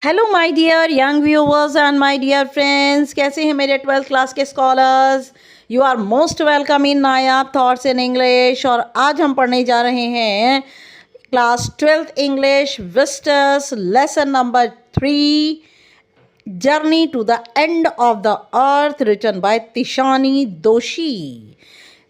Hello my dear young viewers and my dear friends, कैसे हैं मेरे 12th क्लास के scholars. You are most welcome in Nayab thoughts in English. और आज हम पढ़ने जा रहे हैं class 12th English visitors lesson number 3, journey to the end of the earth, written by Tishani Doshi.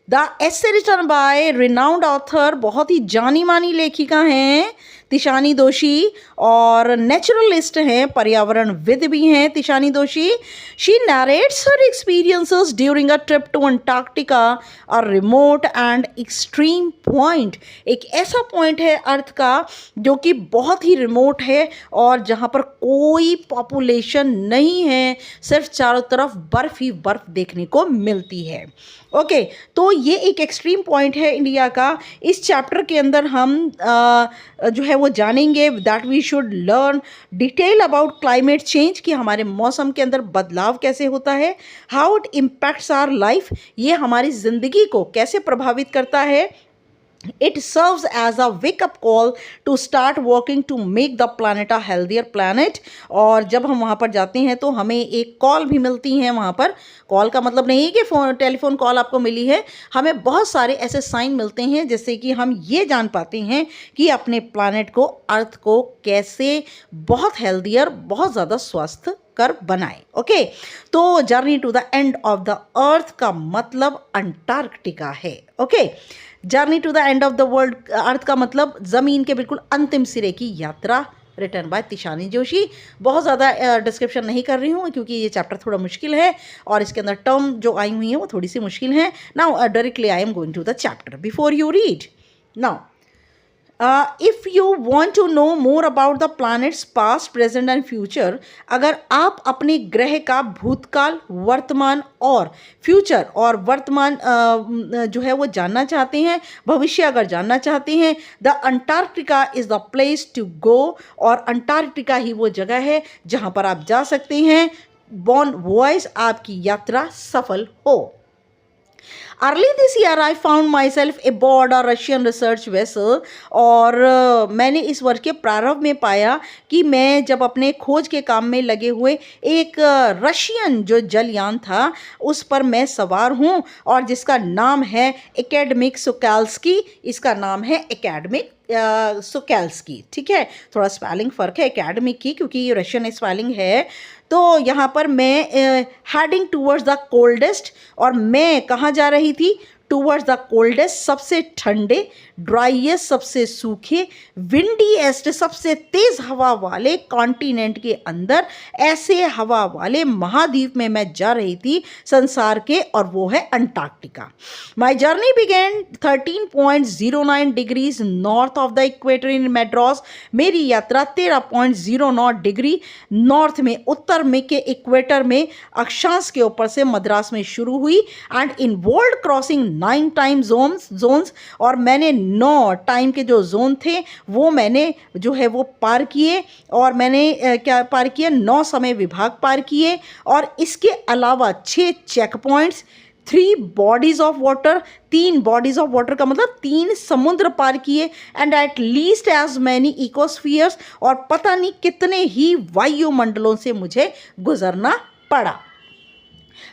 The essay written by renowned author, बहुत ही जानी मानी लेखिका हैं तिशानी दोशी, और नेचुरलिस्ट हैं, पर्यावरणविद भी हैं Tishani Doshi. She narrates her experiences during a trip to Antarctica, a remote and extreme point. एक ऐसा पॉइंट है अर्थ का जो कि बहुत ही रिमोट है और जहाँ पर कोई पॉपुलेशन नहीं है, सिर्फ चारों तरफ बर्फ ही बर्फ देखने को मिलती है। ओके, तो ये एक एक्सट्रीम पॉइंट है इंडिया का। इस चैप्टर के अंदर हम जो है वो जानेंगे that we should learn detail about climate change, कि हमारे मौसम के अंदर बदलाव कैसे होता है, how it impacts our life, ये हमारी ज़िंदगी को कैसे प्रभावित करता है। It serves as a wake-up call to start working to make the planet a healthier planet। और जब हम वहाँ पर जाते हैं तो हमें एक कॉल भी मिलती है। वहाँ पर कॉल का मतलब नहीं है कि टेलीफोन कॉल आपको मिली है, हमें बहुत सारे ऐसे साइन मिलते हैं जिससे कि हम ये जान पाते हैं कि अपने प्लानट को, अर्थ को कैसे बहुत हेल्दियर, बहुत ज़्यादा स्वस्थ कर बनाए। ओके, तो journey to the end of the earth का मतलब अंटार्कटिका है। Okay, journey to the end of the world, earth का मतलब ज़मीन के बिल्कुल अंतिम सिरे की यात्रा, रिटन बाय तिशानी जोशी। बहुत ज़्यादा डिस्क्रिप्शन नहीं कर रही हूँ क्योंकि ये चैप्टर थोड़ा मुश्किल है और इसके अंदर टर्म जो आई हुई हैं वो थोड़ी सी मुश्किल हैं। Now directly I am going to the chapter before you read. Now if you want to know more about the planet's past, present and future, अगर आप अपने ग्रह का भूतकाल, वर्तमान और फ्यूचर और वर्तमान जो है वो जानना चाहते हैं, भविष्य अगर जानना चाहते हैं, the Antarctica is the place to go. और अंटार्कटिका ही वो जगह है जहाँ पर आप जा सकते हैं, बॉर्न वॉइस आपकी यात्रा सफल हो। Early this year I found myself aboard a Russian research vessel। और मैंने इस वर्ष के प्रारंभ में पाया कि मैं जब अपने खोज के काम में लगे हुए एक रशियन जो जलयान था उस पर मैं सवार हूँ, और जिसका नाम है एकेडमिक सोकाल्स्की। इसका नाम है एकेडमिक सोकाल्स्की। ठीक है, थोड़ा स्पेलिंग फ़र्क है एकेडमिक की क्योंकि ये रशियन स्पेलिंग है। तो यहाँ पर मैं हेडिंग टूवर्ड्स द कोल्डेस्ट, और मैं कहाँ जा रही थी, टूवर्ड्स द कोल्डेस्ट सबसे ठंडे, ड्राइएस्ट सबसे सूखे, विंडीएस्ट सबसे तेज़ हवा वाले कॉन्टिनेंट के अंदर, ऐसे हवा वाले महाद्वीप में मैं जा रही थी संसार के, और वो है Antarctica. My journey began 13.09 degrees north of the equator in Madras. मेरी यात्रा 13.09 डिग्री नॉर्थ में, उत्तर में के इक्वेटर में, अक्षांश के ऊपर से मद्रास में शुरू हुई, and in world crossing 9 time zones. और मैंने 9 टाइम के जो जोन थे वो मैंने जो है वो पार किए, और मैंने क्या पार किए, 9 समय विभाग पार किए, और इसके अलावा 6 check points, 3 bodies of water, 3 bodies of water का मतलब 3 समुद्र पार किए, and at least as many ecospheres, और पता नहीं कितने ही वायुमंडलों से मुझे गुजरना पड़ा।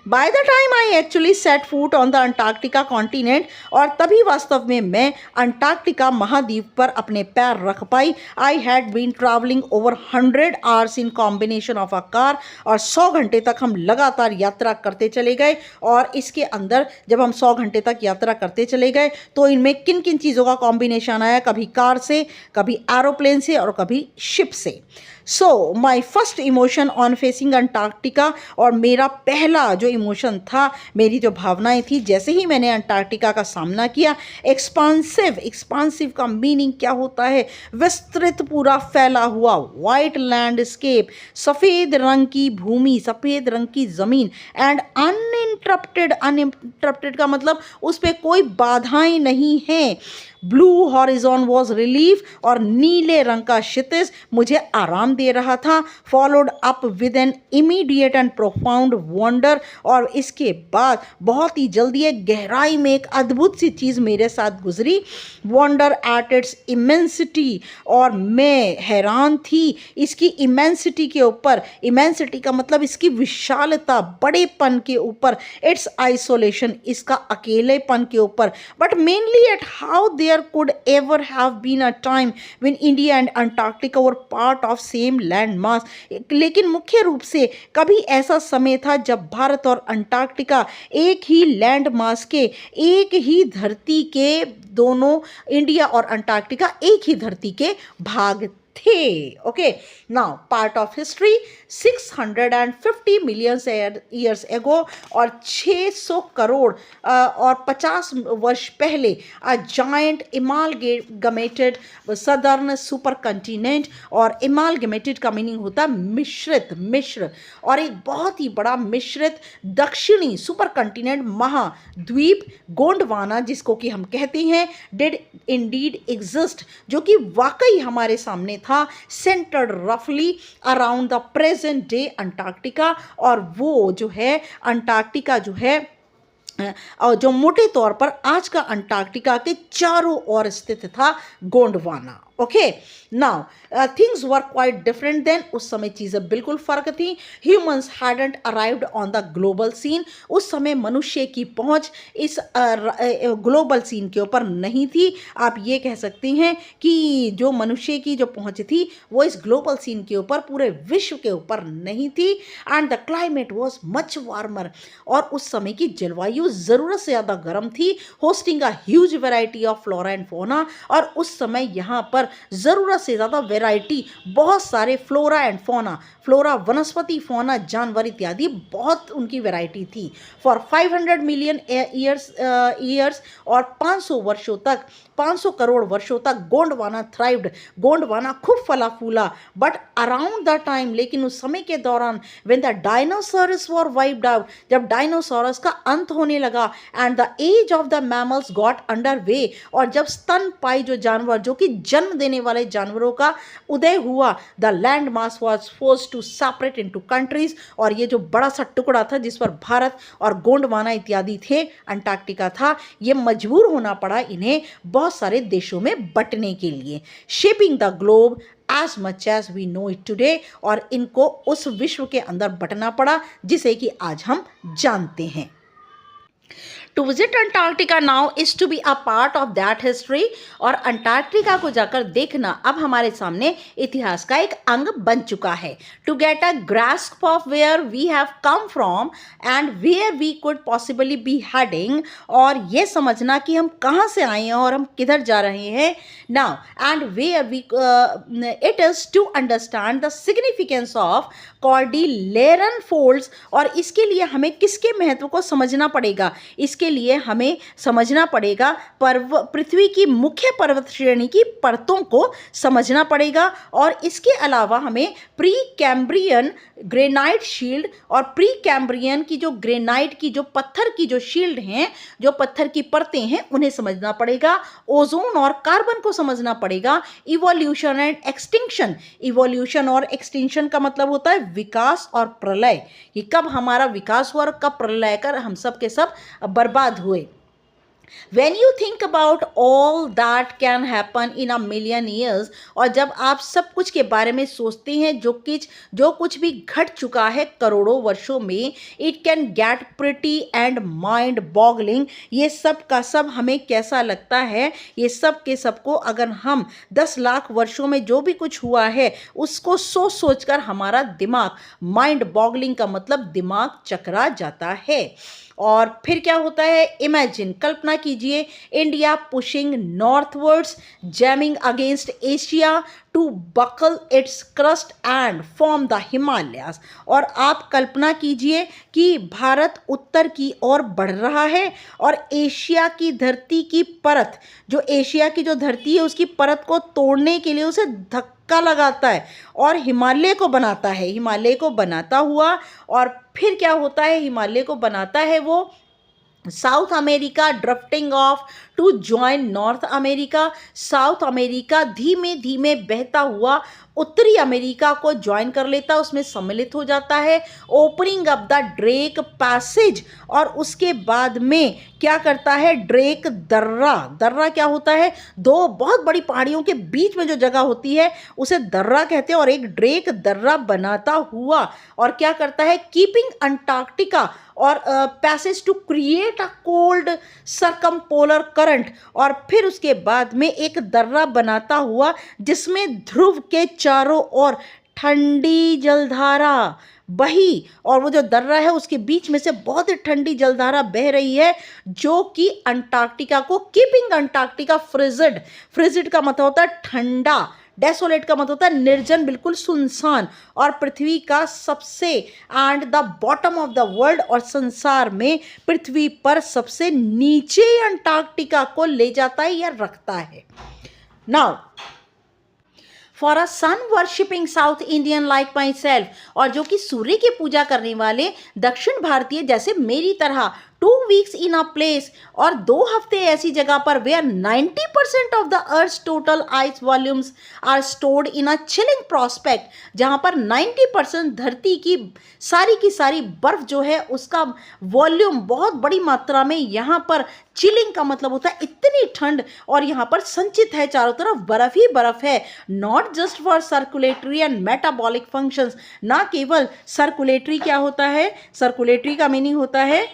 By the time I actually set foot on the Antarctica continent, और तभी वास्तव में मैं अंटार्कटिका महाद्वीप पर अपने पैर रख पाई, I had been traveling over 100 hours in combination of a car। और 100 घंटे तक हम लगातार यात्रा करते चले गए, और इसके अंदर जब हम 100 घंटे तक यात्रा करते चले गए तो इनमें किन किन चीज़ों का कॉम्बिनेशन आया, कभी कार से, कभी एरोप्लेन से, और कभी शिप से। So my first emotion on facing Antarctica, और मेरा पहला जो इमोशन था, मेरी जो भावनाएं थी जैसे ही मैंने अंटार्कटिका का सामना किया, एक्सपांसिव का मीनिंग क्या होता है, विस्तृत, पूरा फैला हुआ, वाइट लैंडस्केप, सफ़ेद रंग की भूमि, सफ़ेद रंग की ज़मीन, एंड अनइंटरप्टेड का मतलब उस पर कोई बाधाएं नहीं हैं, ब्लू हॉरिजॉन वॉज रिलीफ, और नीले रंग का क्षितिज मुझे आराम दे रहा था। Followed up with an immediate and profound wonder, और इसके बाद बहुत ही जल्दी एक गहराई में एक अद्भुत सी चीज़ मेरे साथ गुजरी। वंडर एट इट्स इमेंसिटी, और मैं हैरान थी इसकी इमेंसिटी के ऊपर। इमेंसिटी का मतलब इसकी विशालता, बड़ेपन के ऊपर। इट्स आइसोलेशन, इसका अकेलेपन के ऊपर। But mainly at how there could ever have been a time when India and Antarctica were part of same land mass. लेकिन मुख्य रूप से कभी ऐसा समय था जब भारत और अंटार्कटिका एक ही लैंड मास के, एक ही धरती के, दोनों इंडिया और अंटार्कटिका एक ही धरती के भाग थे। Okay, now part of history. 650 million years ago, और 600 करोड़ और 50 वर्ष पहले a giant amalgamated southern supercontinent, और इमालगमेटेड का मीनिंग होता है मिश्रित, मिश्र, और एक बहुत ही बड़ा मिश्रित दक्षिणी सुपर कंटिनेंट महाद्वीप गोंडवाना, जिसको कि हम कहते हैं, डिड इंडीड एग्जिस्ट, जो कि वाकई हमारे सामने था, सेंटर्ड रफली around the present day Antarctica. और वो जो है अंटार्कटिका जो है, और जो मोटे तौर पर आज का अंटार्कटिका के चारों ओर स्थित था Gondwana. Okay, now things were quite different then. उस समय चीज़ें बिल्कुल फ़र्क थी। Humans hadn't arrived on the global scene. उस समय मनुष्य की पहुंच इस ग्लोबल सीन के ऊपर नहीं थी। आप ये कह सकते हैं कि जो मनुष्य की जो पहुंच थी वो इस ग्लोबल सीन के ऊपर, पूरे विश्व के ऊपर नहीं थी। And the climate was much warmer, और उस समय की जलवायु ज़रूरत से ज़्यादा गर्म थी, hosting a huge variety of flora and fauna. और उस समय यहाँ पर ज़रूरत से ज़्यादा वैरायटी, बहुत सारे फ्लोरा एंड फौना, फ्लोरा वनस्पति, फौना जानवर इत्यादि, बहुत उनकी वैरायटी थी। फॉर 500 मिलियन ईयर्स, और 500 वर्षों तक, 500 करोड़ वर्षों तक गोंडवाना थ्राइव्ड, गोंडवाना खूब फला फूला। बट अराउंड द टाइम, लेकिन उस समय के दौरान, when the dinosaurs were wiped out, जब डायनासोरस का अंत होने लगा, and the age of the mammals got under way, और जब स्तनपायी जो जानवर, जो कि जन्म देने वाले जानवरों का उदय हुआ, the land mass was forced to separate into countries. और ये जो बड़ा सा टुकड़ा था जिस पर भारत और गोंडवाना इत्यादि थे, अंटार्कटिका था, ये मजबूर होना पड़ा इन्हें बहुत सारे देशों में बंटने के लिए। Shaping the globe as much as we know it today, और इनको उस विश्व के अंदर बंटना पड़ा जिसे कि आज हम जानते हैं। To visit Antarctica now is to be a part of that history, और अंटार्कटिका को जाकर देखना अब हमारे सामने इतिहास का एक अंग बन चुका है। To get a grasp of where we have come from and where we could possibly be heading, और ये समझना कि हम कहाँ से आए हैं और हम किधर जा रहे हैं। Now and where we it is to understand the significance of Cordilleran folds, और इसके लिए हमें किसके महत्व को समझना पड़ेगा? इसके लिए हमें समझना पड़ेगा पृथ्वी की मुख्य पर्वत श्रेणी की परतों को समझना पड़ेगा। और इसके अलावा हमें प्री कैम्ब्रियन ग्रेनाइट शील्ड, और प्री कैम्ब्रियन की जो ग्रेनाइट की जो पत्थर की जो शील्ड हैं, जो पत्थर की परतें हैं, उन्हें समझना पड़ेगा। ओजोन और कार्बन को समझना पड़ेगा। इवोल्यूशन एंड एक्सटिंक्शन, इवोल्यूशन और एक्सटिंक्शन का मतलब होता है विकास और प्रलय। ये कब हमारा विकास हुआ और कब प्रलय कर हम सब के सब बर्बाद हुए। When you think about all that can happen in a million years, और जब आप सब कुछ के बारे में सोचते हैं जो कुछ भी घट चुका है करोड़ों वर्षों में, it can get pretty and mind boggling। ये सब का सब हमें कैसा लगता है? ये सब के सब को अगर हम 10 लाख वर्षों में जो भी कुछ हुआ है उसको सोच कर हमारा दिमाग, माइंड बॉगलिंग का मतलब दिमाग चकरा जाता है। और फिर क्या होता है? इमेजिन, कल्पना कीजिए, India pushing northwards, jamming against Asia to buckle its crust and form the Himalayas. और आप कल्पना कीजिए कि भारत उत्तर की ओर बढ़ रहा है और एशिया की धरती की परत, जो एशिया की जो धरती है उसकी परत को तोड़ने के लिए उसे धक्का लगाता है और हिमालय को बनाता है। हिमालय को बनाता हुआ, और फिर क्या होता है? हिमालय को बनाता है वो South America drifting off to join North America. South America धीमे धीमे बहता हुआ उत्तरी अमेरिका को ज्वाइन कर लेता है, उसमें सम्मिलित हो जाता है, opening up the Drake passage. और उसके बाद में क्या करता है, ड्रेक दर्रा। दर्रा क्या होता है, दो बहुत बड़ी पहाड़ियों के बीच में जो जगह होती है उसे दर्रा कहते हैं, और एक ड्रेक दर्रा बनाता हुआ और क्या करता है, कीपिंग अंटार्कटिका और passage to create a cold circumpolar current. और फिर उसके बाद में एक दर्रा बनाता हुआ जिसमें ध्रुव के चारों ओर ठंडी जलधारा बही, और वो जो दर्रा है उसके बीच में से बहुत ही ठंडी जलधारा बह रही है जो कि अंटार्कटिका को, कीपिंग अंटार्कटिका फ्रिजिड। फ्रिजिड का मतलब होता है ठंडा, डेसोलेट का मतलब होता है निर्जन, बिल्कुल सुनसान, और पृथ्वी का सबसे and the bottom of the world, और संसार में पृथ्वी पर सबसे नीचे अंटार्कटिका को ले जाता है या रखता है। Now for a sun worshipping South Indian like myself, और जो कि सूर्य की पूजा करने वाले दक्षिण भारतीय जैसे मेरी तरह, 2 weeks इन अ प्लेस, और 2 हफ्ते ऐसी जगह पर where 90% of the earth total ice volumes are stored in a chilling prospect, जहाँ पर 90% धरती की सारी बर्फ जो है उसका वॉल्यूम बहुत बड़ी मात्रा में यहाँ पर, चिलिंग का मतलब होता है इतनी ठंड, और यहाँ पर संचित है, चारों तरफ बर्फ ही बर्फ है। Not just for circulatory and metabolic functions, ना केवल सर्कुलेटरी, क्या होता है, सर्कुलेटरी का मीनिंग होता है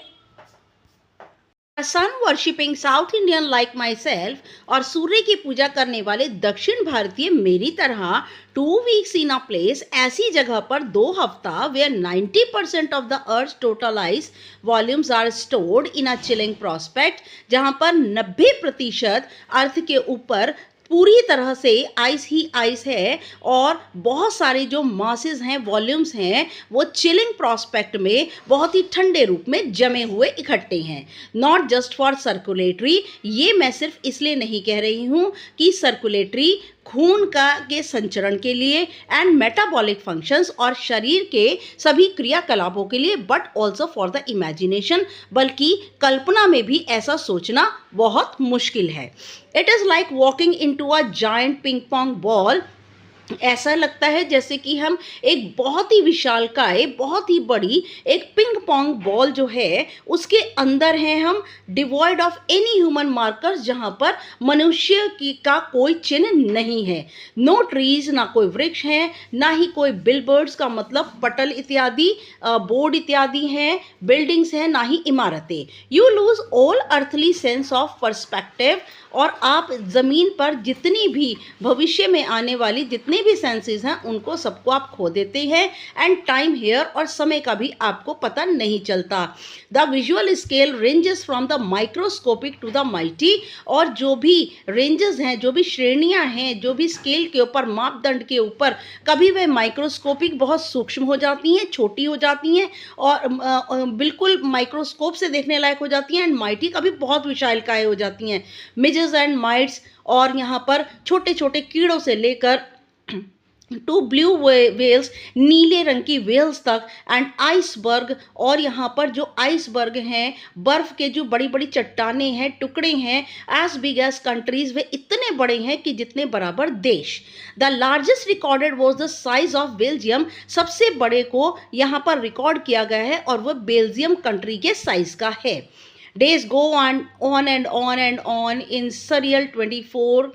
sun worshipping South Indian like myself, और सूर्य की पूजा करने वाले दक्षिण भारतीय मेरी तरह, 2 weeks इन अ प्लेस, ऐसी जगह पर 2 हफ्ता, where 90% of the earth total ice volumes are stored in a chilling prospect, जहाँ पर 90% अर्थ के ऊपर पूरी तरह से आइस ही आइस है, और बहुत सारे जो मासेस हैं, वॉल्यूम्स हैं, वो चिलिंग प्रोस्पेक्ट में बहुत ही ठंडे रूप में जमे हुए इकट्ठे हैं। नॉट जस्ट फॉर सर्कुलेटरी, ये मैं सिर्फ इसलिए नहीं कह रही हूँ कि सर्कुलेटरी खून का के संचरण के लिए, एंड मेटाबॉलिक फंक्शंस, और शरीर के सभी क्रियाकलापों के लिए, but also for the imagination, बल्कि कल्पना में भी ऐसा सोचना बहुत मुश्किल है। It is like walking into a giant ping pong ball, ऐसा लगता है जैसे कि हम एक बहुत ही विशालकाय, बहुत ही बड़ी एक पिंग पोंग बॉल जो है उसके अंदर हैं हम, devoid of any human markers, जहाँ पर मनुष्य की का कोई चिन्ह नहीं है। नो ट्रीज, ना कोई वृक्ष हैं, ना ही कोई बिलबोर्ड्स का मतलब पटल इत्यादि, बोर्ड इत्यादि हैं, बिल्डिंग्स हैं, ना ही इमारतें। You lose all earthly sense of perspective, और आप ज़मीन पर जितनी भी भविष्य में आने वाली जितने भी सेंसेस हैं उनको सबको आप खो देते हैं, एंड टाइम हेयर, और समय का भी आपको पता नहीं चलता। The visual scale ranges from the microscopic to the mighty, और जो भी रेंजेस हैं, जो भी श्रेणियां हैं, जो भी स्केल के ऊपर, मापदंड के ऊपर, कभी वह माइक्रोस्कोपिक बहुत सूक्ष्म हो जाती हैं, छोटी हो जाती हैं, और बिल्कुल माइक्रोस्कोप से देखने लायक हो जाती हैं, एंड माइटी कभी बहुत विशालकाय हो जाती हैं, मिजेस एंड माइट्स, और यहाँ पर छोटे छोटे कीड़ों से लेकर टू ब्लू वेल्स, नीले रंग की वेल्स तक, एंड आइसबर्ग, और यहाँ पर जो आइसबर्ग हैं, बर्फ के जो बड़ी बड़ी चट्टानें हैं, टुकड़े हैं, एज बिग एज कंट्रीज, वे इतने बड़े हैं कि जितने बराबर देश। The largest recorded was the size of Belgium, सबसे बड़े को यहाँ पर रिकॉर्ड किया गया है और वह बेल्जियम कंट्री के साइज का है। Days go on and on and on in surreal 24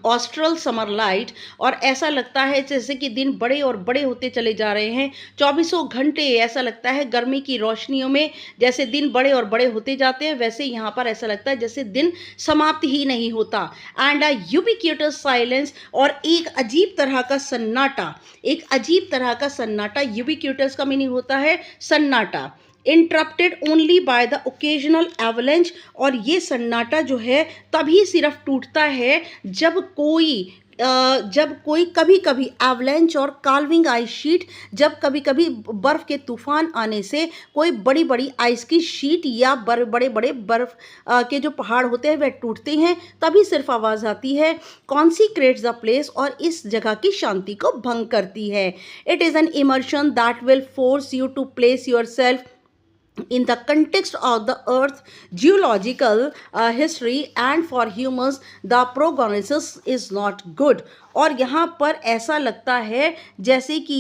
austral summer light, और ऐसा लगता है जैसे कि दिन बड़े और बड़े होते चले जा रहे हैं, 24 घंटे ऐसा लगता है गर्मी की रोशनियों में, जैसे दिन बड़े और बड़े होते जाते हैं वैसे यहाँ पर ऐसा लगता है जैसे दिन समाप्त ही नहीं होता। एंड अ यूबिक्यूटस साइलेंस, और एक अजीब तरह का सन्नाटा, एक अजीब तरह का सन्नाटा, यूबिक्यूटस का मीनिंग होता है सन्नाटा, interrupted only by the occasional avalanche, और ये सन्नाटा जो है तभी सिर्फ टूटता है जब कोई कभी कभी एवलेंच और काल्विंग आइस शीट, जब कभी कभी बर्फ़ के तूफान आने से कोई बड़ी बड़ी आइस की शीट या बड़े बड़े बर्फ़ के जो पहाड़ होते हैं वह टूटते हैं, तभी सिर्फ आवाज़ आती है, कॉन्सिक्रेट्स द प्लेस, और इस जगह की शांति को भंग करती है। It is an immersion that will force you to place yourself in the context of the earth geological history and for humans the prognosis is not good। और यहाँ पर ऐसा लगता है जैसे कि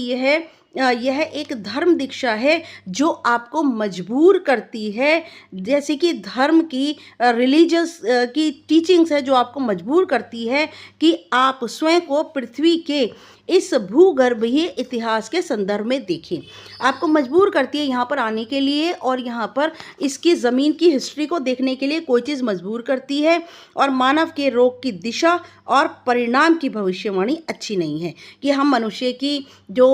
यह एक धर्म दीक्षा है जो आपको मजबूर करती है, जैसे कि धर्म की रिलीजियस की टीचिंग्स है जो आपको मजबूर करती है कि आप स्वयं को पृथ्वी के इस भूगर्भीय इतिहास के संदर्भ में देखें। आपको मजबूर करती है यहाँ पर आने के लिए, और यहाँ पर इसकी ज़मीन की हिस्ट्री को देखने के लिए कोई चीज़ मजबूर करती है। और मानव के रोग की दिशा और परिणाम की भविष्यवाणी अच्छी नहीं है कि हम मनुष्य की जो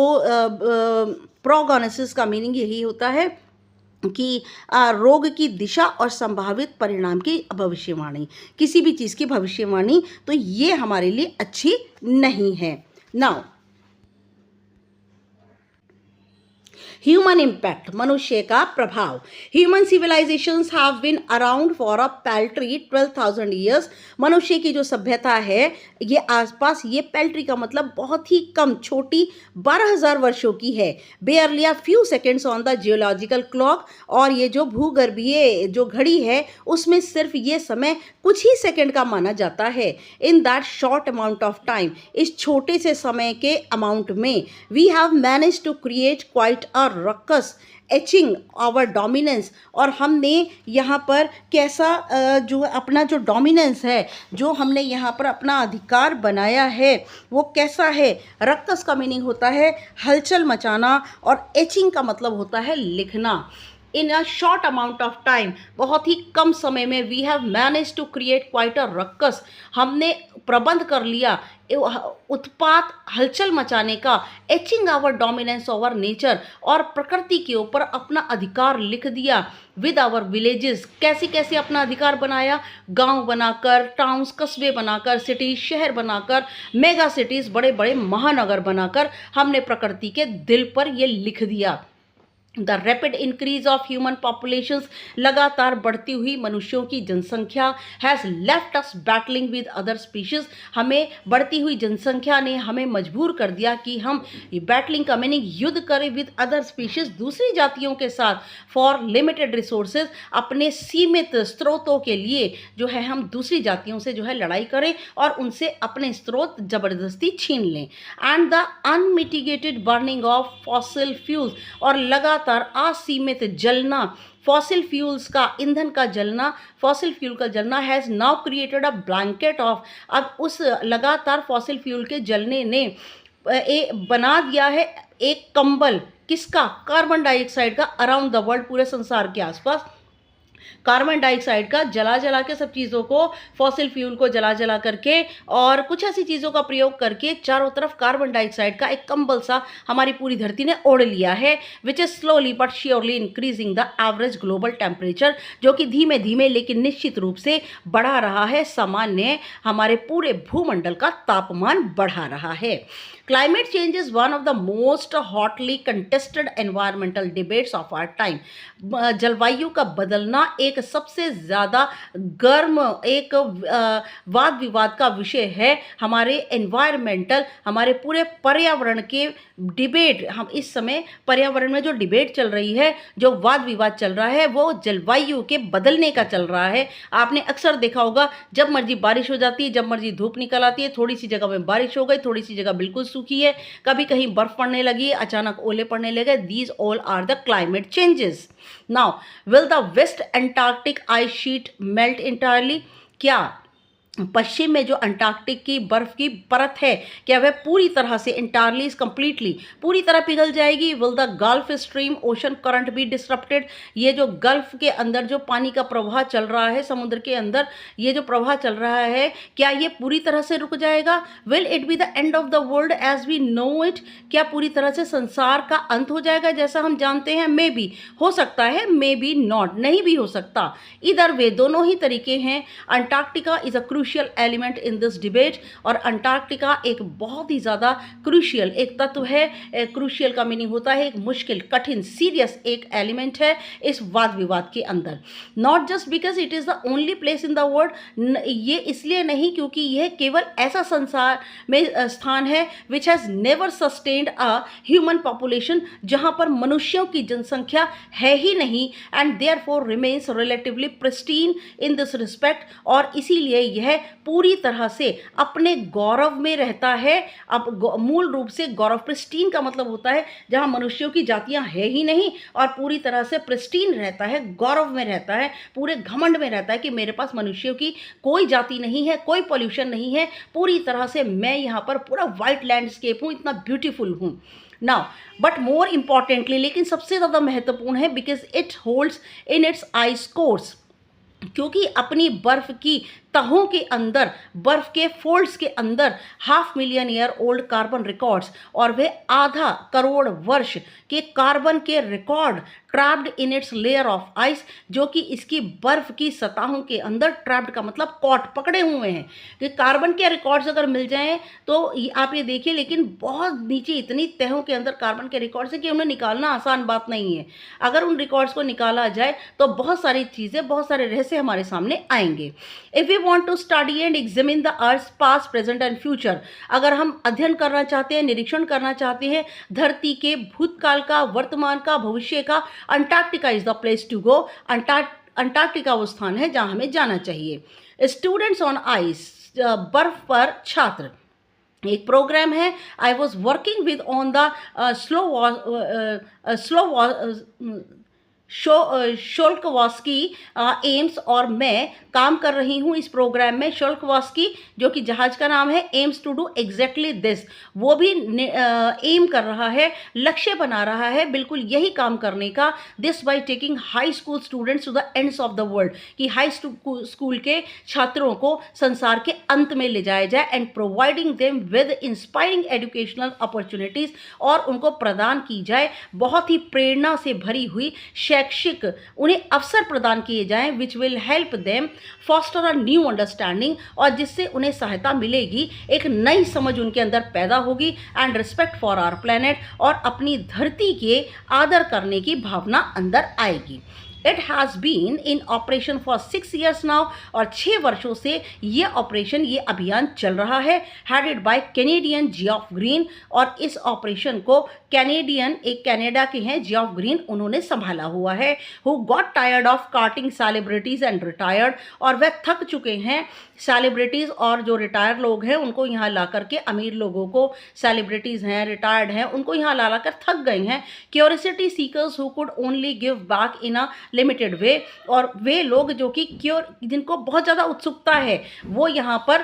प्रोगोनेसिस का मीनिंग यही होता है कि रोग की दिशा और संभावित परिणाम की भविष्यवाणी, किसी भी चीज़ की भविष्यवाणी, तो ये हमारे लिए अच्छी नहीं है। नाउ ह्यूमन इम्पैक्ट, मनुष्य का प्रभाव। Human civilisations have been around for a paltry 12,000 years. मनुष्य की जो सभ्यता है ये आसपास, ये पैल्ट्री का मतलब बहुत ही कम, छोटी, 12,000 वर्षों की है। बेयरली a few seconds on the geological clock, और ये जो भूगर्भीय जो घड़ी है उसमें सिर्फ ये समय कुछ ही सेकंड का माना जाता है। In that short amount of time, इस छोटे से समय के अमाउंट में, we have manage to create quite a ruckus etching our dominance, और हमने यहाँ पर कैसा जो अपना जो डोमिनेंस है, जो हमने यहाँ पर अपना अधिकार बनाया है वो कैसा है। रक्कस का मीनिंग होता है हलचल मचाना, और एचिंग का मतलब होता है लिखना। In a short amount of time, बहुत ही कम समय में, we have manage to create quite a ruckus, हमने प्रबंध कर लिया उत्पात, हलचल मचाने का, etching our dominance over nature, और प्रकृति के ऊपर अपना अधिकार लिख दिया। विद आवर विलेजेस, कैसे कैसे अपना अधिकार बनाया, गांव बनाकर, टाउन्स कस्बे बनाकर, सिटी शहर बनाकर, मेगा सिटीज़ बड़े बड़े महानगर बनाकर हमने प्रकृति के दिल पर ये लिख दिया। The rapid increase of human populations, लगातार बढ़ती हुई मनुष्यों की जनसंख्या, has left us battling with other species, हमें बढ़ती हुई जनसंख्या ने हमें मजबूर कर दिया कि हम बैटलिंग का मीनिंग युद्ध करें विद अदर स्पीशीज, दूसरी जातियों के साथ, फॉर लिमिटेड रिसोर्सेज, अपने सीमित स्रोतों के लिए जो है हम दूसरी जातियों से जो है लड़ाई करें और उनसे अपने स्रोत जबरदस्ती छीन लें। And the unmitigated burning of fossil fuels, और लगातार असीमित जलना, फॉसिल फ्यूल्स का, ईंधन का जलना, फॉसिल फ्यूल का जलना, has now created a blanket of, अब उस लगातार फॉसिल फ्यूल के जलने ने बना दिया है एक कंबल, किसका, कार्बन डाइऑक्साइड का, अराउंड द वर्ल्ड, पूरे संसार के आसपास कार्बन डाइऑक्साइड का जला जला के, सब चीज़ों को, फॉसिल फ्यूल को जला जला करके और कुछ ऐसी चीज़ों का प्रयोग करके चारों तरफ कार्बन डाइऑक्साइड का एक कंबल सा हमारी पूरी धरती ने ओढ़ लिया है, which is slowly but surely increasing the average global temperature, जो कि धीमे धीमे लेकिन निश्चित रूप से बढ़ा रहा है, सामान्य हमारे पूरे भूमंडल का तापमान बढ़ा रहा है। Climate change is one of the most hotly contested environmental debates of our time, जलवायु का बदलना एक सबसे ज़्यादा गर्म एक वाद विवाद का विषय है हमारे एनवायरमेंटल, हमारे पूरे पर्यावरण के डिबेट। हम इस समय पर्यावरण में जो डिबेट चल रही है, जो वाद विवाद चल रहा है, वो जलवायु के बदलने का चल रहा है। आपने अक्सर देखा होगा जब मर्जी बारिश हो जाती है, जब मर्जी धूप निकल आती है, थोड़ी सी जगह में बारिश हो गई, थोड़ी सी जगह बिल्कुल सूखी है, कभी कहीं बर्फ पड़ने लगी, अचानक ओले पड़ने लगे। These all are the climate changes. Now will the west Antarctic ice sheet melt entirely, क्या पश्चिम में जो अंटार्कटिक की बर्फ की परत है, क्या वह पूरी तरह से इंटायरली कंप्लीटली पूरी तरह पिघल जाएगी? Will the Gulf Stream ocean current be disrupted, ये जो गल्फ के अंदर जो पानी का प्रवाह चल रहा है, समुद्र के अंदर ये जो प्रवाह चल रहा है, क्या ये पूरी तरह से रुक जाएगा? Will it be the end of the world as we know it, क्या पूरी तरह से संसार का अंत हो जाएगा जैसा हम जानते हैं? मे बी हो सकता है, मे बी नॉट, नहीं भी हो सकता। इधर वे दोनों ही तरीके हैं। Antarctica is a crucial element in this debate. और अंटार्कटिका एक बहुत ही ज़्यादा क्रूशियल एक तत्व है। क्रूशियल का मीनिंग होता है एक मुश्किल, कठिन, सीरियस एक एलिमेंट है इस वाद विवाद के अंदर। Not just because it is the only place in the world, ये इसलिए नहीं क्योंकि यह केवल ऐसा संसार में स्थान है which has never sustained a human population, जहाँ पर मनुष्यों की जनसंख्या है ही नहीं, and therefore remains relatively pristine in this respect, और इसीलिए यह पूरी तरह से अपने गौरव में रहता है। अब मूल रूप से गौरव, प्रिस्टीन का मतलब होता है जहाँ मनुष्यों की जातियाँ है ही नहीं और पूरी तरह से प्रिस्टीन रहता है, गौरव में रहता है, पूरे घमंड में रहता है कि मेरे पास मनुष्यों की कोई जाति नहीं है, कोई पॉल्यूशन नहीं है, पूरी तरह से मैं यहाँ पर पूरा वाइट लैंडस्केप हूँ, इतना ब्यूटीफुल हूँ। नाउ बट मोर इम्पॉर्टेंटली, लेकिन सबसे ज़्यादा महत्वपूर्ण है, because it holds in its ice course, क्योंकि अपनी बर्फ़ की तहों के अंदर, बर्फ़ के फोल्ड्स के अंदर 500,000 ईयर ओल्ड कार्बन रिकॉर्ड्स, और वे आधा करोड़ वर्ष के कार्बन के record trapped in its layer of ice, जो कि इसकी बर्फ़ की सतहों के अंदर, ट्रैप्ड का मतलब कॉट, पकड़े हुए हैं। कि कार्बन के रिकॉर्ड्स अगर मिल जाएं तो आप ये देखिए, लेकिन बहुत नीचे इतनी तहों के अंदर कार्बन के रिकॉर्ड्स है कि उन्हें निकालना आसान बात नहीं है। अगर उन रिकॉर्ड्स को निकाला जाए तो बहुत सारी चीज़ें, बहुत सारे रहस्य हमारे सामने आएंगे। If we want to study and examine the earth's past, present and future, अगर हम अध्ययन करना चाहते हैं, निरीक्षण करना चाहते हैं धरती के भूतकाल का, वर्तमान का, भविष्य का, Antarctica is the place to go. Antarctica वो स्थान है जहां हमें जाना चाहिए। स्टूडेंट्स ऑन आइस, बर्फ पर छात्र, एक प्रोग्राम है। I was working with on the Shokalskiy एम्स, और मैं काम कर रही हूँ इस प्रोग्राम में। शोल्कवास्की जो कि जहाज का नाम है, aims to do exactly this, वो भी एम कर रहा है, लक्ष्य बना रहा है बिल्कुल यही काम करने का। This by taking high school students to the ends of the world, कि हाई स्कूल के छात्रों को संसार के अंत में ले जाया जाए, and providing them with inspiring educational opportunities, और उनको प्रदान की जाए बहुत ही प्रेरणा से भरी हुई शैक्षिक उन्हें अवसर प्रदान किए जाएं, which will help them foster a new understanding, और जिससे उन्हें सहायता मिलेगी, एक नई समझ उनके अंदर पैदा होगी, and respect for our planet, और अपनी धरती के आदर करने की भावना अंदर आएगी। It has been in operation for 6 years now, और 6 वर्षों से ये ऑपरेशन, ये अभियान चल रहा है, headed by Canadian Geoff green, और इस ऑपरेशन को कैनेडियन, एक कनाडा के हैं जियोफ ग्रीन, उन्होंने संभाला हुआ है। Who got tired of carting celebrities and retired, और वह थक चुके हैं सेलिब्रिटीज़ और जो रिटायर लोग हैं उनको यहाँ ला करके, अमीर लोगों को, सेलिब्रिटीज़ हैं, रिटायर्ड हैं, उनको यहाँ ला कर थक गए हैं। Curiosity seekers who could only give back in a limited way, और वे लोग जो कि जिनको बहुत ज़्यादा उत्सुकता है वो यहाँ पर,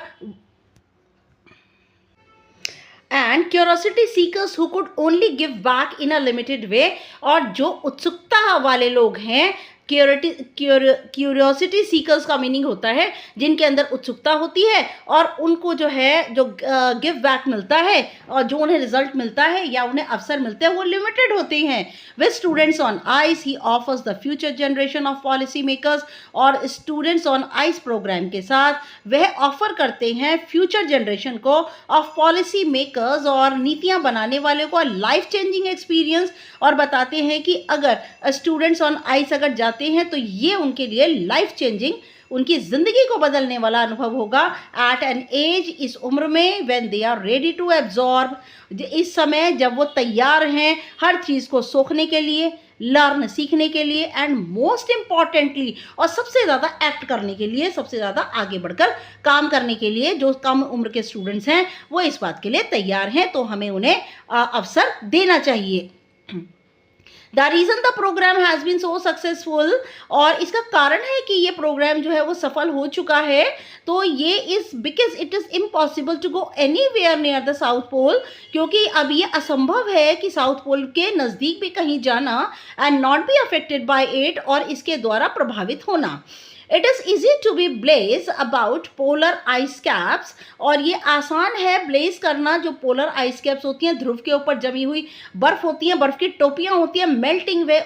and curiosity seekers who could only give back in a limited way, और जो उत्सुकता वाले लोग हैं, क्यूरियोसिटी सीकर्स का मीनिंग होता है जिनके अंदर उत्सुकता होती है और उनको जो है, जो गिव बैक मिलता है और जो उन्हें रिजल्ट मिलता है या उन्हें अवसर मिलते हैं, वो लिमिटेड होते हैं। With students on ice he offers the future generation of policy makers, और स्टूडेंट्स ऑन आइस प्रोग्राम के साथ वह ऑफर करते हैं फ्यूचर जनरेशन को ऑफ पॉलिसी मेकर्स, और नीतियाँ बनाने वाले को लाइफ चेंजिंग एक्सपीरियंस, और बताते हैं कि अगर स्टूडेंट्स ऑन आइस अगर जाते हैं तो ये उनके लिए लाइफ चेंजिंग, उनकी ज़िंदगी को बदलने वाला अनुभव होगा। एट एन एज, इस उम्र में, when they are ready to absorb, इस समय जब वो तैयार हैं हर चीज़ को सोखने के लिए, लर्न, सीखने के लिए, एंड मोस्ट इम्पॉर्टेंटली, और सबसे ज़्यादा एक्ट करने के लिए, सबसे ज़्यादा आगे बढ़कर काम करने के लिए, जो कम उम्र के स्टूडेंट्स हैं वो इस बात के लिए तैयार हैं, तो हमें उन्हें अवसर देना चाहिए। The reason the program has been so successful, और इसका कारण है कि ये प्रोग्राम जो है वो सफल हो चुका है, तो ये is because it is impossible to go anywhere near the south pole, क्योंकि अब ये असंभव है कि साउथ पोल के नज़दीक भी कहीं जाना, and not be affected by it, और इसके द्वारा प्रभावित होना। It is easy to be blase about polar ice caps, और ये आसान है ब्लेज करना जो पोलर आइस कैप्स होती हैं, ध्रुव के ऊपर जमी हुई बर्फ होती है, बर्फ की टोपियां होती हैं, मेल्टिंग वे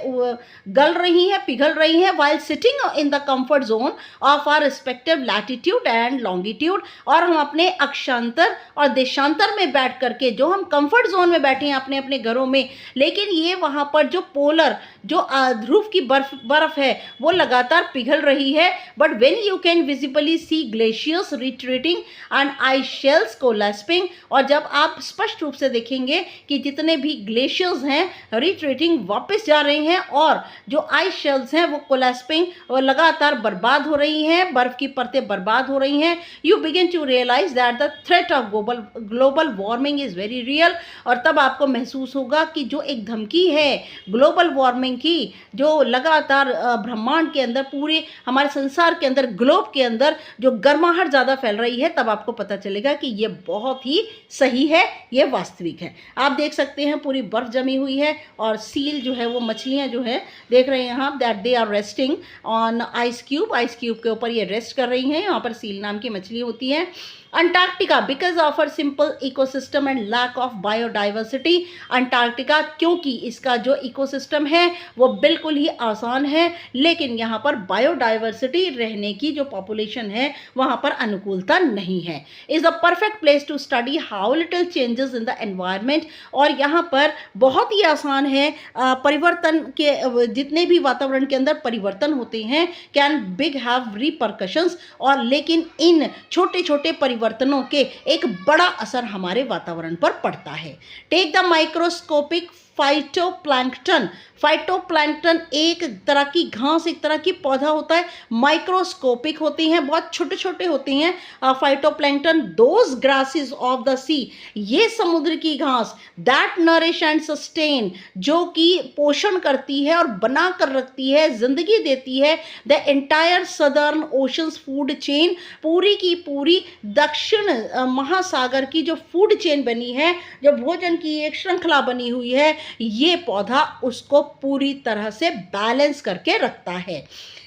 गल रही हैं, पिघल रही हैं, while sitting in the comfort zone of our respective latitude and longitude, और हम अपने अक्षांतर और देशांतर में बैठ करके, जो हम कंफर्ट जोन में बैठे हैं अपने अपने घरों में, लेकिन ये वहाँ पर जो पोलर जो ध्रुव की बर्फ है वो लगातार पिघल रही है. But when you can visibly see glaciers retreating and ice shelves collapsing, और जब आप स्पष्ट रूप से देखेंगे कि जितने भी ग्लेशियर्स हैं रिट्रीटिंग वापस जा रहे हैं, और जो आइस शेल्स हैं वो कोलैप्सिंग और लगातार बर्बाद हो रही हैं, बर्फ की परतें बर्बाद हो रही हैं, you begin to realise that the threat of global warming is very real. और तब आपको महसूस होगा कि जो एक धमकी है ग्लोबल वार्मिंग की, जो लगातार ब्रह्मांड के अंदर, पूरे हमारे संसार के अंदर, ग्लोब के अंदर जो गर्माहट ज़्यादा फैल रही है, तब आपको पता चलेगा कि ये बहुत ही सही है, ये वास्तविक है. आप देख सकते हैं पूरी बर्फ जमी हुई है, और सील जो है वो मछलियाँ जो है देख रहे हैं आप, that they are resting on ice cube के ऊपर ये रेस्ट कर रही हैं. यहाँ पर सील नाम की मछली होती है. Antarctica because of our simple ecosystem and lack of biodiversity. Antarctica क्योंकि इसका जो इकोसिस्टम है वो बिल्कुल ही आसान है, लेकिन यहाँ पर बायोडाइवर्सिटी, रहने की जो पॉपुलेशन है वहाँ पर अनुकूलता नहीं है. Is a perfect place to study how little changes in the environment. और यहाँ पर बहुत ही आसान है परिवर्तन के, जितने भी वातावरण के अंदर परिवर्तन होते हैं कैन बिग हैव रिपरकशंस, और लेकिन इन छोटे छोटे परिवर्तनों के एक बड़ा असर हमारे वातावरण पर पड़ता है. Take the microscopic phytoplankton. Phytoplankton एक तरह की घास, एक तरह की पौधा होता है, माइक्रोस्कोपिक होती हैं, बहुत छोटे छोटे होते हैं. Phytoplankton those grasses of the sea, ये समुद्र की घास, दैट नरिश एंड सस्टेन, जो कि पोषण करती है और बना कर रखती है, जिंदगी देती है the entire southern oceans food chain, पूरी की पूरी दक्षिण महासागर की जो फूड चेन बनी है, जो भोजन की एक श्रृंखला बनी हुई है, ये पौधा उसको पूरी तरह से बैलेंस करके रखता है.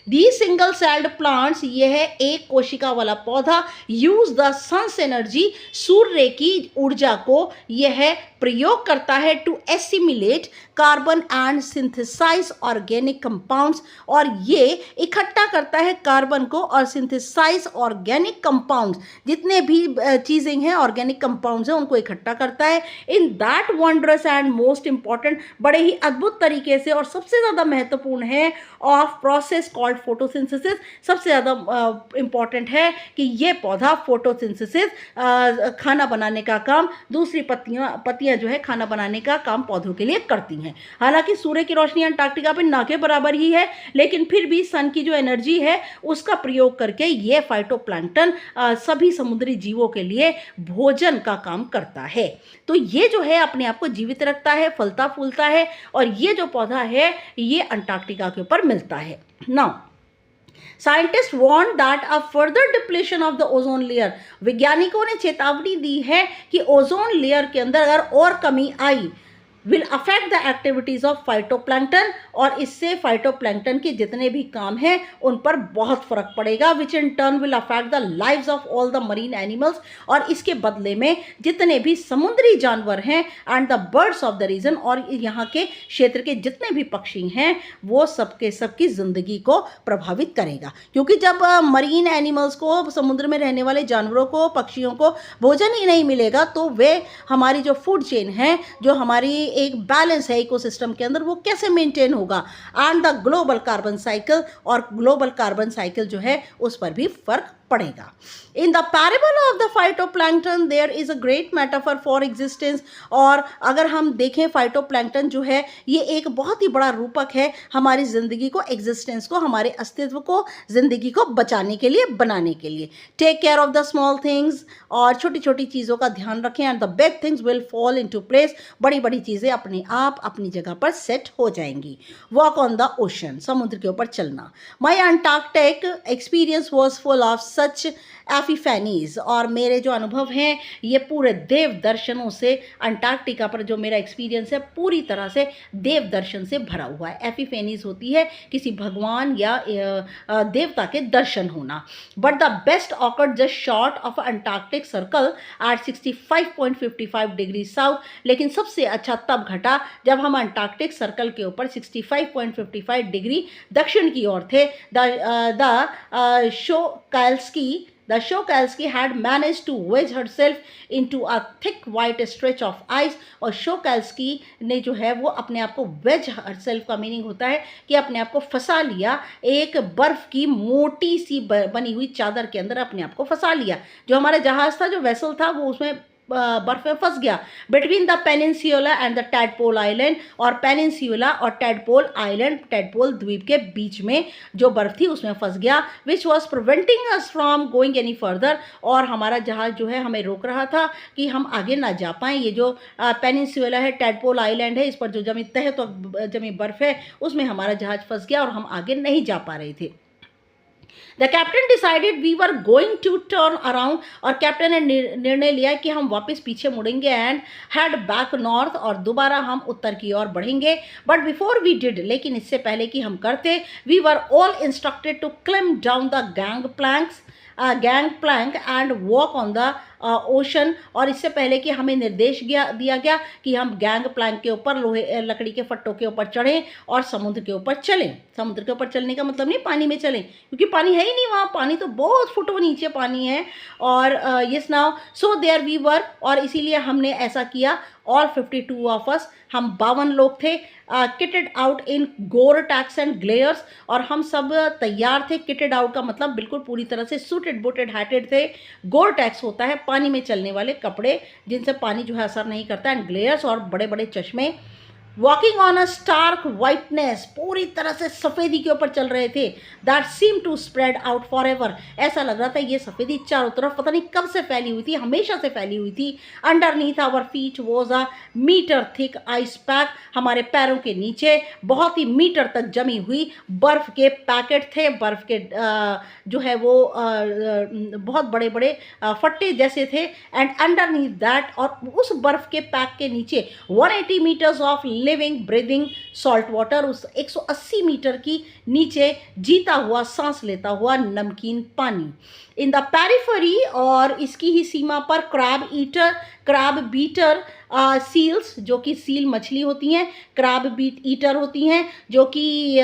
दी सिंगल सेल्ड प्लांट्स, ये है एक कोशिका वाला पौधा, यूज द सन्स एनर्जी, सूर्य की ऊर्जा को यह प्रयोग करता है to assimilate carbon and synthesise organic compounds, और ये इकट्ठा करता है कार्बन को और सिंथेसाइज ऑर्गेनिक कंपाउंड्स, जितने भी चीज़ें हैं ऑर्गेनिक कंपाउंड्स हैं उनको इकट्ठा करता है. In that wondrous and most important, बड़े ही अद्भुत तरीके से और सबसे ज़्यादा महत्वपूर्ण है, ऑफ प्रोसेस कॉल्ड फोटोसिंथेसिस. सबसे ज़्यादा इंपॉर्टेंट है कि ये पौधा फोटोसिंथेसिस, खाना बनाने का काम, दूसरी पत्तियाँ जो है खाना बनाने का काम पौधों के लिए करती हैं. हालांकि सूर्य की रोशनी अंटार्कटिका पे ना के बराबर ही है, लेकिन फिर भी सन की जो एनर्जी है उसका प्रयोग करके ये फाइटोप्लैंक्टन सभी समुद्री जीवों के लिए भोजन का काम करता है. तो ये जो है अपने आप को जीवित रखता है, फलता फूलता है, और ये जो पौधा है ये अंटार्कटिका के ऊपर मिलता है. Now scientist warn that a further depletion of the ozone layer, वैज्ञानिकों ने चेतावनी दी है कि ओजोन लेयर के अंदर अगर और कमी I will affect the activities of phytoplankton, और इससे फाइटोप्लैंक्टन के जितने भी काम हैं उन पर बहुत फ़र्क पड़ेगा, which in turn will affect the lives of all the marine animals, और इसके बदले में जितने भी समुद्री जानवर हैं and the birds of the region, और यहाँ के क्षेत्र के जितने भी पक्षी हैं वो सबके सबकी ज़िंदगी को प्रभावित करेगा. क्योंकि जब मरीन एनिमल्स को, समुद्र में रहने वाले जानवरों को, पक्षियों को भोजन ही नहीं मिलेगा, तो वे हमारी जो फूड चेन है, जो हमारी एक बैलेंस है इकोसिस्टम के अंदर, वो कैसे मेंटेन होगा. And the global carbon cycle, और ग्लोबल कार्बन साइकिल जो है उस पर भी फर्क पड़ेगा. In the parable of the phytoplankton there is a great metaphor for existence, और अगर हम देखें फाइटोप्लैंक्टन जो है ये एक बहुत ही बड़ा रूपक है हमारी ज़िंदगी को, एग्जिस्टेंस को, हमारे अस्तित्व को, ज़िंदगी को बचाने के लिए, बनाने के लिए. Take care of the small things, और छोटी छोटी चीज़ों का ध्यान रखें, and the big things will fall into place, बड़ी बड़ी चीज़ें अपने आप अपनी जगह पर सेट हो जाएंगी. वॉक ऑन द ओशन, समुद्र के ऊपर चलना. My Antarctic experience was full of such epiphanies. और मेरे जो अनुभव हैं ये पूरे देव दर्शनों से, अंटार्कटिका पर जो मेरा एक्सपीरियंस है पूरी तरह से देव दर्शन से भरा हुआ है। एपिफेनीज होती है किसी भगवान या देवता के दर्शन होना। But the best awkward just short of Antarctic circle eight 65.55 degree south. लेकिन सबसे अच्छा तब घटा जब हम अंटार्कटिक सर्कल के ऊपर 65.55 डिग्री दक्षिण की ओर थे। The Shokalski had managed to wedge herself into a thick white stretch of ice। और Shokalski ने जो है वो अपने आप को wedge herself का मीनिंग होता है कि अपने आप को फंसा लिया, एक बर्फ की मोटी सी बनी हुई चादर के अंदर अपने आप को फंसा लिया। जो हमारा जहाज था, जो वेसल था, वो उसमें बर्फ में फंस गया। Between the peninsula and the tadpole island, और पेनिनसुला और टैडपोल आइलैंड, टैडपोल द्वीप के बीच में जो बर्फ थी उसमें फंस गया। Which was preventing us from going any further. और हमारा जहाज जो है हमें रोक रहा था कि हम आगे ना जा पाएँ। ये जो पेनिनसुला है, टैडपोल आइलैंड है, इस पर जो जमी तह तो जमी बर्फ है उसमें हमारा जहाज फंस गया और हम आगे नहीं जा पा रहे थे। The captain decided we were going to turn around. और कैप्टन ने निर्णय लिया कि हम वापस पीछे मुड़ेंगे एंड हेड बैक नॉर्थ, और दोबारा हम उत्तर की ओर बढ़ेंगे। बट बिफोर वी डिड, लेकिन इससे पहले कि हम करते, we were all instructed to climb down the gangplank and walk on the ocean. और इससे पहले कि हमें निर्देश दिया गया कि हम गैंग प्लैंक के ऊपर लकड़ी के फट्टों के ऊपर चढ़ें और समुद्र के ऊपर चलें। समुद्र के ऊपर चलने का मतलब नहीं पानी में चलें, क्योंकि पानी है ही नहीं वहाँ, पानी तो बहुत फुटों नीचे पानी है। और yes now so there we were, और इसीलिए हमने ऐसा किया। ऑल 52 ऑफ अस, हम 52 लोग थे, किटेड आउट इन गोर टैक्स एंड ग्लेयर्स। और हम सब तैयार थे। किटेड आउट का मतलब बिल्कुल पूरी तरह से सूटेड बूटेड हैटेड थे। गोर टैक्स होता है पानी में चलने वाले कपड़े जिनसे पानी जो है असर नहीं करता, एंड ग्लेयर्स और बड़े बड़े चश्मे। Walking on a stark whiteness, पूरी तरह से सफ़ेदी के ऊपर चल रहे थे। That seem to spread out forever, ऐसा लग रहा था ये सफ़ेदी चारों तरफ पता नहीं कब से फैली हुई थी, हमेशा से फैली हुई थी। Underneath our feet was a metre thick ice pack, हमारे पैरों के नीचे बहुत ही मीटर तक जमी हुई बर्फ़ के पैकेट थे। बर्फ़ के जो है वो बहुत बड़े बड़े फट्टे जैसे थे। एंड अंडरनीथ दैट, और उस बर्फ़ के पैक के नीचे 180 metres of living breathing salt water, उस 180 मीटर की नीचे जीता हुआ सांस लेता हुआ नमकीन पानी। इन द पेरिफेरी, और इसकी ही सीमा पर क्रैब बीटर सील्स, जो कि सील मछली होती हैं, क्रैब ईटर होती हैं, जो कि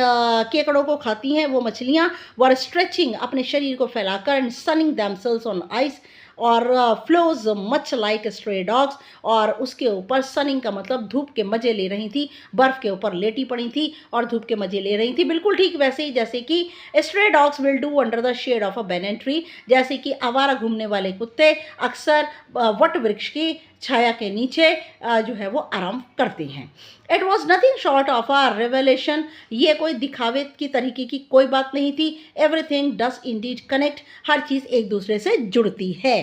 केकड़ों को खाती हैं वो मछलियाँ, वर स्ट्रेचिंग, अपने शरीर को फैलाकर, एंड सनिंग देमसेल्व्स ऑन आइस, और flows much like stray dogs, और उसके ऊपर सनिंग का मतलब धूप के मज़े ले रही थी, बर्फ़ के ऊपर लेटी पड़ी थी और धूप के मज़े ले रही थी। बिल्कुल ठीक वैसे ही जैसे कि stray dogs will do under the shade of a banyan tree, जैसे कि आवारा घूमने वाले कुत्ते अक्सर वट वृक्ष की छाया के नीचे जो है वो आराम करते हैं। It was nothing short of a revelation, ये कोई दिखावे की तरीके की कोई बात नहीं थी। एवरीथिंग डज इंडीड कनेक्ट, हर चीज़ एक दूसरे से जुड़ती है।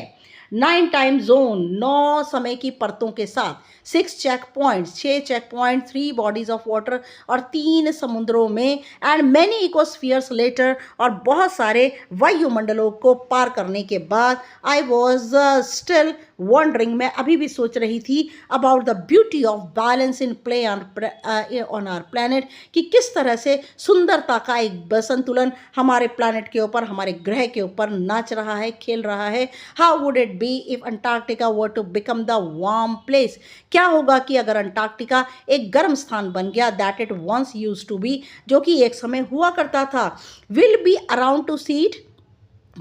9 टाइम जोन, 9 समय की परतों के साथ, 6 check points, 6 check point, 3 bodies of water, और 3 समुद्रों में, एंड मैनी इकोस्फीयर्स लेटर, और बहुत सारे वायुमंडलों को पार करने के बाद, आई वॉज स्टिल वंडरिंग, मैं अभी भी सोच रही थी, about the beauty of balance in play on our planet, कि किस तरह से सुंदरता का एक संतुलन हमारे प्लैनेट के ऊपर, हमारे ग्रह के ऊपर नाच रहा है, खेल रहा है। How would it be if Antarctica were to become the warm place, क्या होगा कि अगर अंटार्कटिका एक गर्म स्थान बन गया, that it once used to be, जो कि एक समय हुआ करता था। Will be around to see it,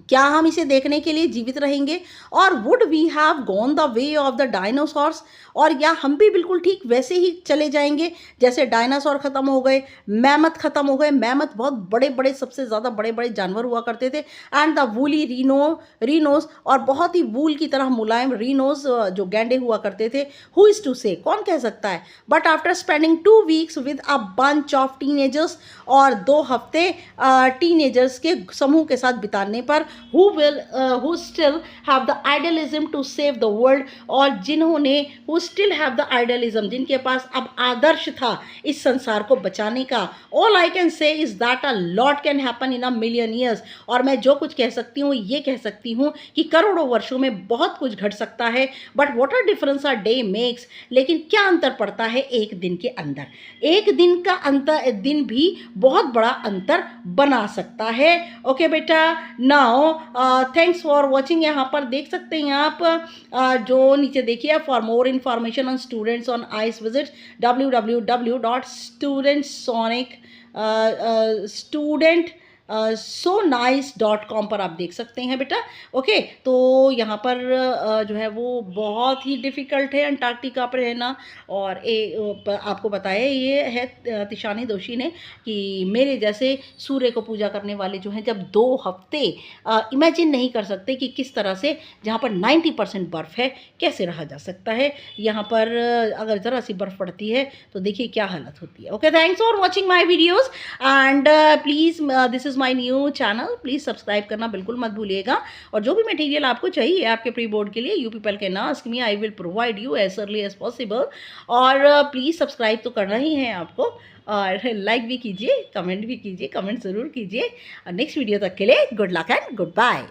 क्या हम इसे देखने के लिए जीवित रहेंगे? और would we have gone the way of the dinosaurs, और या हम भी बिल्कुल ठीक वैसे ही चले जाएंगे जैसे डायनासोर ख़त्म हो गए, मैमथ ख़त्म हो गए। मैमथ बहुत बड़े बड़े, सबसे ज़्यादा बड़े बड़े जानवर हुआ करते थे। एंड द वूली रीनोज, और बहुत ही वूल की तरह मुलायम रीनोज जो गैंडे हुआ करते थे। हु इज़ टू से, कौन कह सकता है। But after spending 2 weeks with a bunch of teenagers, और 2 हफ्ते टीनेजर्स के समूह के साथ बिताने पर, who still have the idealism to save the world, और जिन्होंने who still have the idealism, जिनके पास अब आदर्श था इस संसार को बचाने का. All I can say is that a lot can happen in a million years. और मैं जो कुछ कह सकती हूँ ये कह सकती हूँ कि करोड़ों वर्षों में बहुत कुछ घट सकता है. But what a difference a day makes, लेकिन क्या अंतर पड़ता है एक दिन के अंदर. एक दिन का अंतर, दिन भी बहुत बड़ा अंतर बना सकता है. ओके बेटा, नाउ थैंक्स फॉर वॉचिंग. यहाँ पर देख सकते हैं आप जो नीचे देखिए, for more information on students on ice visit www.studentsonic.com पर आप देख सकते हैं बेटा. ओके, तो यहाँ पर जो है वो बहुत ही डिफ़िकल्ट है अंटार्कटिका पर रहना. और आपको बताया ये है तिशानी दोषी ने कि मेरे जैसे सूर्य को पूजा करने वाले जो हैं, जब 2 हफ्ते इमेजिन नहीं कर सकते कि किस तरह से जहाँ पर 90% बर्फ़ है कैसे रहा जा सकता है. यहाँ पर अगर ज़रा सी बर्फ़ पड़ती है तो देखिए क्या हालत होती है. Okay, thanks for watching my videos and please this is my new channel. Please subscribe करना बिल्कुल मत भूलिएगा. और जो भी मटेरियल आपको चाहिए आपके प्री बोर्ड के लिए, you people can ask me, I will provide you as early as possible. और प्लीज़ सब्सक्राइब तो करना ही है आपको, और लाइक भी कीजिए, कमेंट भी कीजिए, कमेंट ज़रूर कीजिए. और नेक्स्ट वीडियो तक के लिए good luck and good bye.